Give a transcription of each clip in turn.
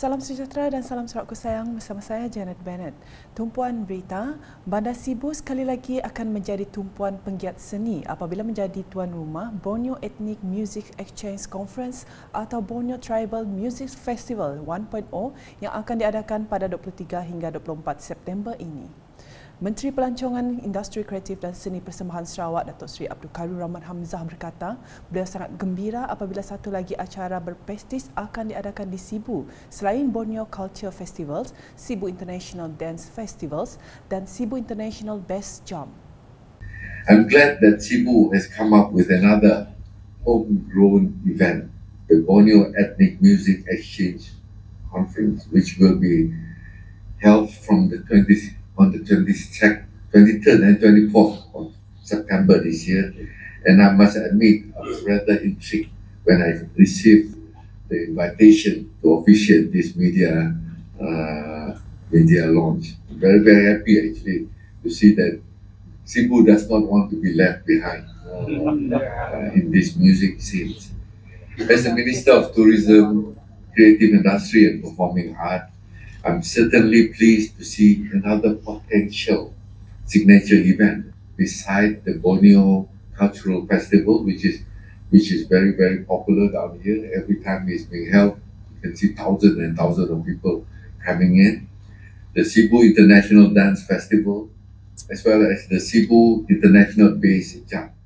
Salam sejahtera dan salam serakku sayang bersama saya Janet Bennett. Tumpuan berita, Bandar Sibu sekali lagi akan menjadi tumpuan penggiat seni apabila menjadi tuan rumah Borneo Ethnic Music Exchange Conference atau Borneo Tribal Music Festival 1.0 yang akan diadakan pada 23 hingga 24 September ini. Menteri Pelancongan Industri Kreatif dan Seni Persembahan Sarawak Datuk Seri Abdul Karim Rahman Hamzah berkata beliau sangat gembira apabila satu lagi acara berprestis akan diadakan di Sibu selain Borneo Culture Festivals, Sibu International Dance Festivals dan Sibu International Best Jump. I'm glad that Sibu has come up with another homegrown event, the Borneo Ethnic Music Exchange Conference, which will be held from on the 23rd and 24th of September this year. And I must admit, I was rather intrigued when I received the invitation to officiate this media launch. I'm very, very happy actually to see that Sibu does not want to be left behind in this music scene. As the Minister of Tourism, Creative Industry and Performing Art, I'm certainly pleased to see another potential signature event beside the Borneo Cultural Festival, which is very, very popular down here. Every time it's being held, you can see thousands and thousands of people coming in. The Sibu International Dance Festival, as well as the Sibu International Bass Jump.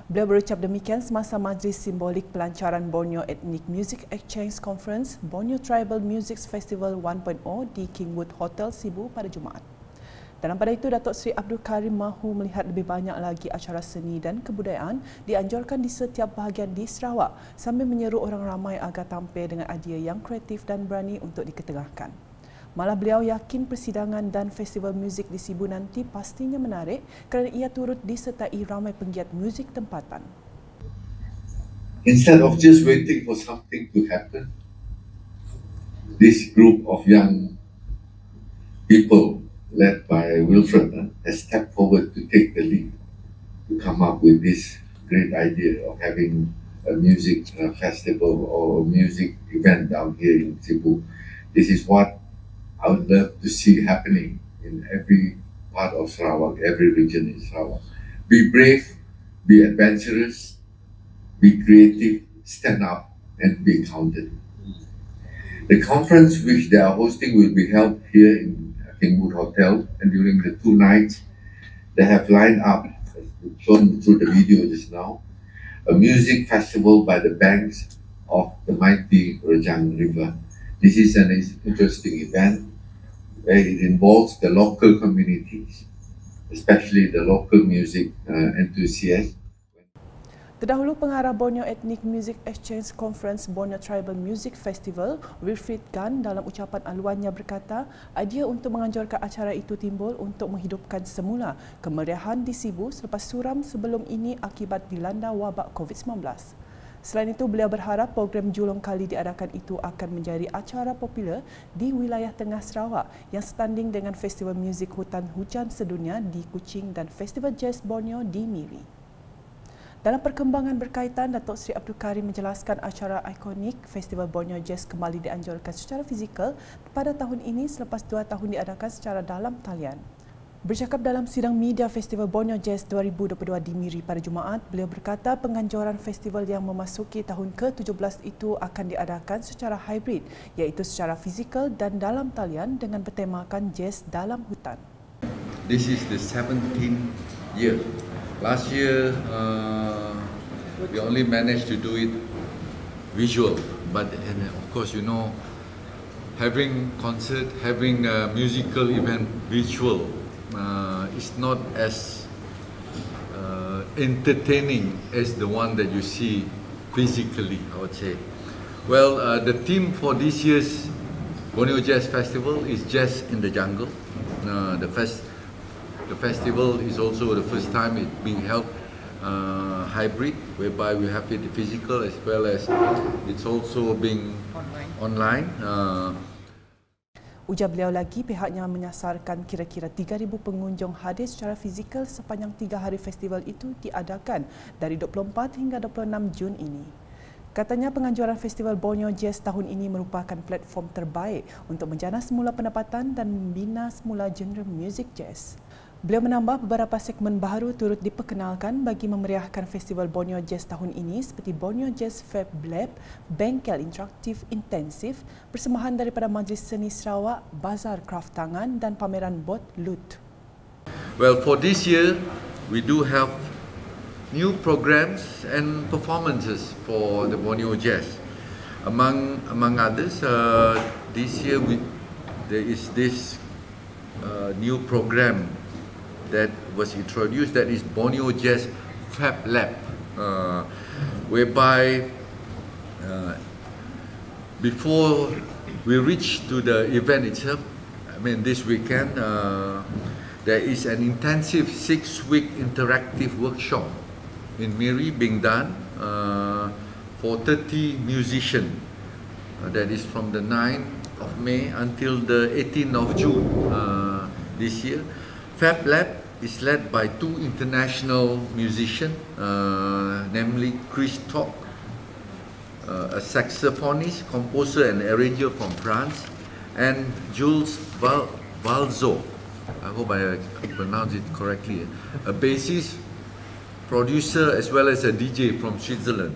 Beliau berucap demikian semasa majlis simbolik pelancaran Borneo Ethnic Music Exchange Conference Borneo Tribal Music Festival 1.0 di Kingwood Hotel Sibu pada Jumaat. Dalam pada itu, Datuk Seri Abdul Karim mahu melihat lebih banyak lagi acara seni dan kebudayaan dianjurkan di setiap bahagian di Sarawak sambil menyeru orang ramai agar tampil dengan idea yang kreatif dan berani untuk diketengahkan. Malah beliau yakin persidangan dan festival muzik di Sibu nanti pastinya menarik kerana ia turut disertai ramai penggiat muzik tempatan. Instead of just waiting for something to happen, this group of young people led by Wilfred has stepped forward to take the lead, to come up with this great idea of having a music festival or music event down here in Sibu. This is what I would love to see happening in every part of Sarawak, every region in Sarawak. Be brave, be adventurous, be creative, stand up and be counted. The conference which they are hosting will be held here in Kingwood Hotel, and during the 2 nights they have lined up, as shown through the video just now, a music festival by the banks of the mighty Rajang River. This is an interesting event where it involves the local communities, especially the local music enthusiasts. Terdahulu, pengarah Borneo Ethnic Music Exchange Conference Borneo Tribal Music Festival, Wilfred Gan, dalam ucapan aluannya berkata, idea untuk menganjurkan acara itu timbul untuk menghidupkan semula kemeriahan di Sibu selepas suram sebelum ini akibat dilanda wabak COVID-19. Selain itu, beliau berharap program julung kali diadakan itu akan menjadi acara popular di wilayah tengah Sarawak yang setanding dengan Festival Muzik Hutan Hujan Sedunia di Kuching dan Festival Jazz Borneo di Miri. Dalam perkembangan berkaitan, Datuk Seri Abdul Karim menjelaskan acara ikonik Festival Borneo Jazz kembali dianjurkan secara fizikal pada tahun ini selepas 2 tahun diadakan secara dalam talian. Bercakap dalam sidang media Festival Borneo Jazz 2022 di Miri pada Jumaat, beliau berkata penganjuran festival yang memasuki tahun ke-17 itu akan diadakan secara hybrid, iaitu secara fizikal dan dalam talian dengan bertemakan jazz dalam hutan. This is the 17th year. Last year, we only managed to do it visual, but of course, you know, having concert, having a musical event visual is not as entertaining as the one that you see physically, I would say. Well, the theme for this year's Borneo Jazz Festival is Jazz in the Jungle. The festival is also the first time it being held hybrid, whereby we have it physical as well as it's also being online. Ujar beliau lagi, pihaknya menyasarkan kira-kira 3,000 pengunjung hadir secara fizikal sepanjang 3 hari festival itu diadakan dari 24 hingga 26 Jun ini. Katanya penganjuran Festival Borneo Jazz tahun ini merupakan platform terbaik untuk menjana semula pendapatan dan membina semula genre muzik jazz. Beliau menambah beberapa segmen baru turut diperkenalkan bagi memeriahkan Festival Borneo Jazz tahun ini seperti Borneo Jazz Fab Lab, Bengkel Interaktif Intensif, persembahan daripada Majlis Seni Sarawak, Bazar Kraft Tangan dan pameran bot Lut. Well, for this year, we do have new programs and performances for the Borneo Jazz. Among others, this year there is this new program that was introduced, that is Borneo Jazz Fab Lab, whereby before we reach to the event itself, I mean this weekend, there is an intensive 6-week interactive workshop in Miri being done for 30 musicians. That is from the 9th of May until the 18th of June this year. Fab Lab is led by 2 international musicians, namely Chris Tock, a saxophonist, composer and arranger from France, and Jules Valzo, I hope I pronounced it correctly, a bassist, producer as well as a DJ from Switzerland.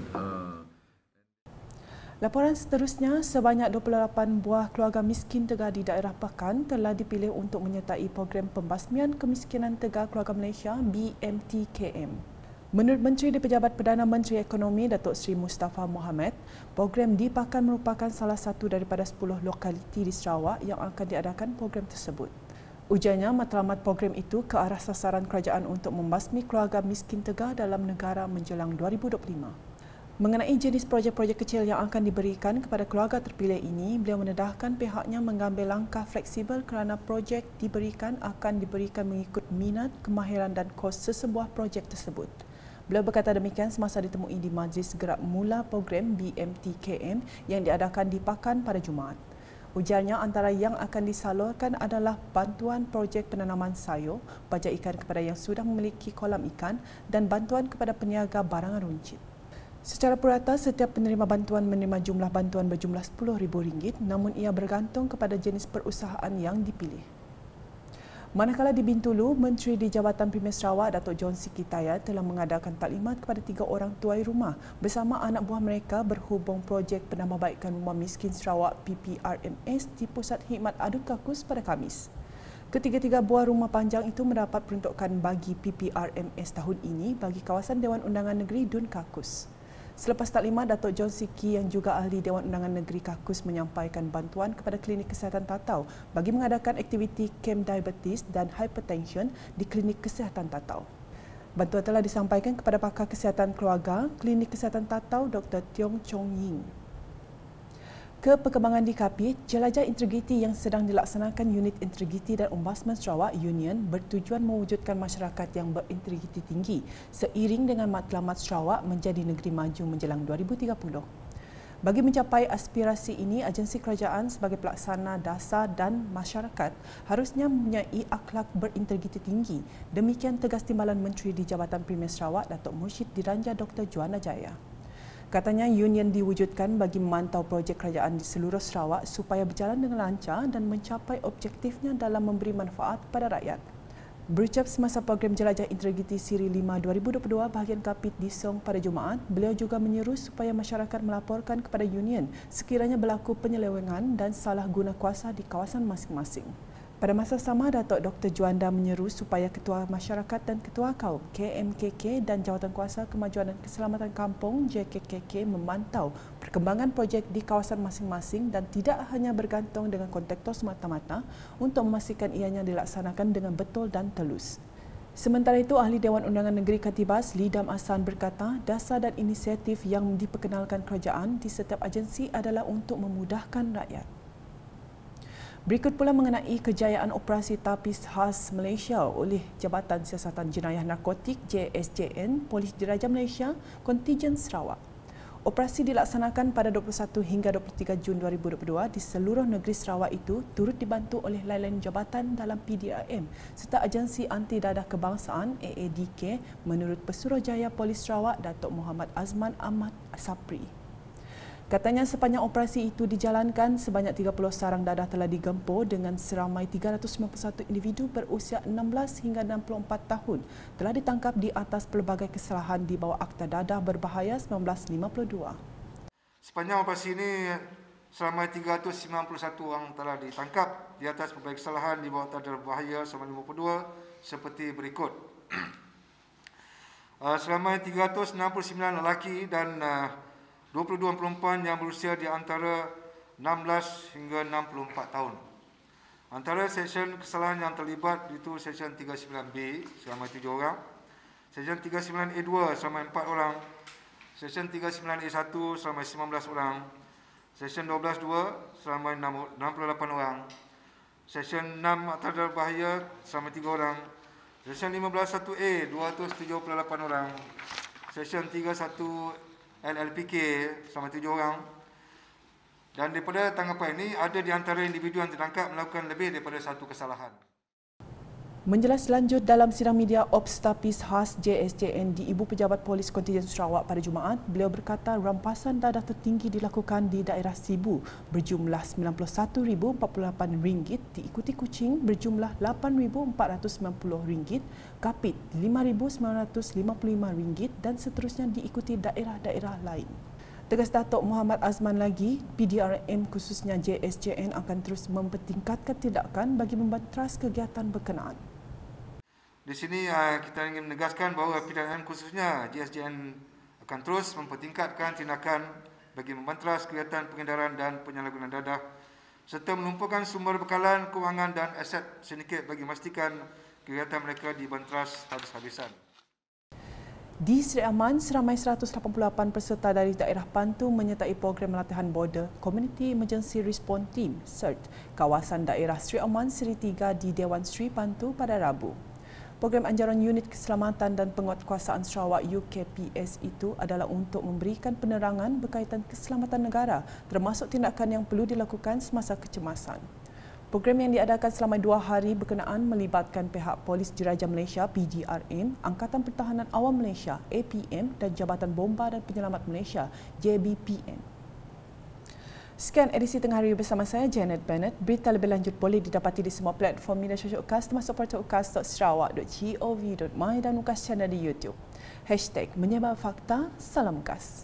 Laporan seterusnya, sebanyak 28 buah keluarga miskin Tegar di daerah Pekan telah dipilih untuk menyertai program Pembasmian Kemiskinan Tegar Keluarga Malaysia BMTKM. Menurut Menteri di Pejabat Perdana Menteri Ekonomi Datuk Seri Mustafa Mohamed, program di Pekan merupakan salah satu daripada 10 lokaliti di Sarawak yang akan diadakan program tersebut. Ujarnya, matlamat program itu ke arah sasaran kerajaan untuk membasmi keluarga miskin Tegar dalam negara menjelang 2025. Mengenai jenis projek-projek kecil yang akan diberikan kepada keluarga terpilih ini, beliau mendedahkan pihaknya mengambil langkah fleksibel kerana projek diberikan akan diberikan mengikut minat, kemahiran dan kos sesebuah projek tersebut. Beliau berkata demikian semasa ditemui di Majlis Gerak Mula program BMTKM yang diadakan di Pakan pada Jumaat. Ujarnya, antara yang akan disalurkan adalah bantuan projek penanaman sayur, pajak ikan kepada yang sudah memiliki kolam ikan dan bantuan kepada peniaga barangan runcit. Secara purata, setiap penerima bantuan menerima jumlah bantuan berjumlah RM10,000, namun ia bergantung kepada jenis perusahaan yang dipilih. Manakala di Bintulu, Menteri di Jabatan Premier Sarawak Datuk John Sikitaya telah mengadakan taklimat kepada 3 orang tuai rumah bersama anak buah mereka berhubung projek penambahbaikan rumah miskin Sarawak PPRMS di Pusat Khidmat Aduk Kakus pada Khamis. Ketiga-tiga buah rumah panjang itu mendapat peruntukan bagi PPRMS tahun ini bagi kawasan Dewan Undangan Negeri Dun Kakus. Selepas taklimat, Datuk John Siki yang juga ahli Dewan Undangan Negeri Kakus menyampaikan bantuan kepada Klinik Kesihatan Tatau bagi mengadakan aktiviti kem diabetes dan hypertension di Klinik Kesihatan Tatau. Bantuan telah disampaikan kepada pakar kesihatan keluarga Klinik Kesihatan Tatau Dr. Tiong Chong Ying. Perkembangan di Kapit, jelajah integriti yang sedang dilaksanakan Unit Integriti dan Ombudsman Sarawak Union bertujuan mewujudkan masyarakat yang berintegriti tinggi seiring dengan matlamat Sarawak menjadi negeri maju menjelang 2030. Bagi mencapai aspirasi ini, agensi kerajaan sebagai pelaksana dasar dan masyarakat harusnya mempunyai akhlak berintegriti tinggi. Demikian tegas timbalan Menteri di Jabatan Premier Sarawak Datuk Mursyid Diranja Dr. Juana Jaya. Katanya union diwujudkan bagi memantau projek kerajaan di seluruh Sarawak supaya berjalan dengan lancar dan mencapai objektifnya dalam memberi manfaat kepada rakyat. Berucap semasa program Jelajah Integriti Siri 5 2022 bahagian Kapit di Song pada Jumaat, beliau juga menyeru supaya masyarakat melaporkan kepada union sekiranya berlaku penyelewengan dan salah guna kuasa di kawasan masing-masing. Pada masa sama, Datuk Dr. Juanda menyeru supaya Ketua Masyarakat dan Ketua Kaum KMKK dan Jawatankuasa Kemajuan dan Keselamatan Kampung JKKK memantau perkembangan projek di kawasan masing-masing dan tidak hanya bergantung dengan kontraktor semata-mata untuk memastikan ianya dilaksanakan dengan betul dan telus. Sementara itu, Ahli Dewan Undangan Negeri Katibas Lidam Ahsan berkata dasar dan inisiatif yang diperkenalkan kerajaan di setiap agensi adalah untuk memudahkan rakyat. Berikut pula mengenai kejayaan operasi tapis khas Malaysia oleh Jabatan Siasatan Jenayah Narkotik JSJN Polis Diraja Malaysia Kontijen Sarawak. Operasi dilaksanakan pada 21 hingga 23 Jun 2022 di seluruh negeri Sarawak itu turut dibantu oleh lain-lain jabatan dalam PDRM serta Agensi Anti Dadah Kebangsaan AADK menurut Pesuruhjaya Polis Sarawak Datuk Muhammad Azman Ahmad Sapri. Katanya sepanjang operasi itu dijalankan, sebanyak 30 sarang dadah telah digempur dengan seramai 391 individu berusia 16 hingga 64 tahun telah ditangkap di atas pelbagai kesalahan di bawah Akta Dadah Berbahaya 1952. Sepanjang operasi ini, seramai 391 orang telah ditangkap di atas pelbagai kesalahan di bawah Akta Dadah Berbahaya 1952 seperti berikut. Seramai 369 lelaki dan 22 perempuan yang berusia di antara 16 hingga 64 tahun. Antara seksyen kesalahan yang terlibat itu seksyen 39B seramai 7 orang, seksyen 39A2 seramai 4 orang, seksyen 39A1 seramai 19 orang, seksyen 12.2 seramai 68 orang, seksyen 6 Akta Dadah Berbahaya seramai 3 orang, seksyen 15.1A 278 orang, seksyen 31 LLPK sama 7 orang. Dan daripada tanggapan ini, ada di antara individu yang ditangkap melakukan lebih daripada satu kesalahan. Menjelas lanjut dalam sidang media Obstapis khas JSJN di Ibu Pejabat Polis Kontijen Sarawak pada Jumaat, beliau berkata rampasan dadah tertinggi dilakukan di daerah Sibu berjumlah RM91,048, diikuti Kuching berjumlah RM8,490, Kapit RM5,955 dan seterusnya diikuti daerah-daerah lain. Tegas Datuk Muhammad Azman lagi, PDRM khususnya JSJN akan terus mempertingkatkan tindakan bagi membanteras kegiatan berkenaan. Di sini kita ingin menegaskan bahawa PDRM khususnya JSJN akan terus mempertingkatkan tindakan bagi membanteras kegiatan pengedaran dan penyalahgunaan dadah serta melumpuhkan sumber bekalan, kewangan dan aset sindiket bagi memastikan kegiatan mereka dibanteras habis-habisan. Di Seri Aman, seramai 188 peserta dari daerah Bantu menyertai program latihan border Community Emergency Response Team (CERT) kawasan daerah Seri Aman Seri 3 di Dewan Seri Bantu pada Rabu. Program anjuran Unit Keselamatan dan Penguatkuasaan Sarawak UKPS itu adalah untuk memberikan penerangan berkaitan keselamatan negara termasuk tindakan yang perlu dilakukan semasa kecemasan. Program yang diadakan selama 2 hari berkenaan melibatkan pihak Polis Diraja Malaysia PDRM, Angkatan Pertahanan Awam Malaysia APM dan Jabatan Bomba dan Penyelamat Malaysia JBPN. Sekian edisi tengah hari bersama saya Janet Bennett. Berita lebih lanjut boleh didapati di semua platform media sosial UKAS termasuk portal ukas.sarawak.gov.my dan UKAS channel di YouTube. #menyebar fakta, salam UKAS.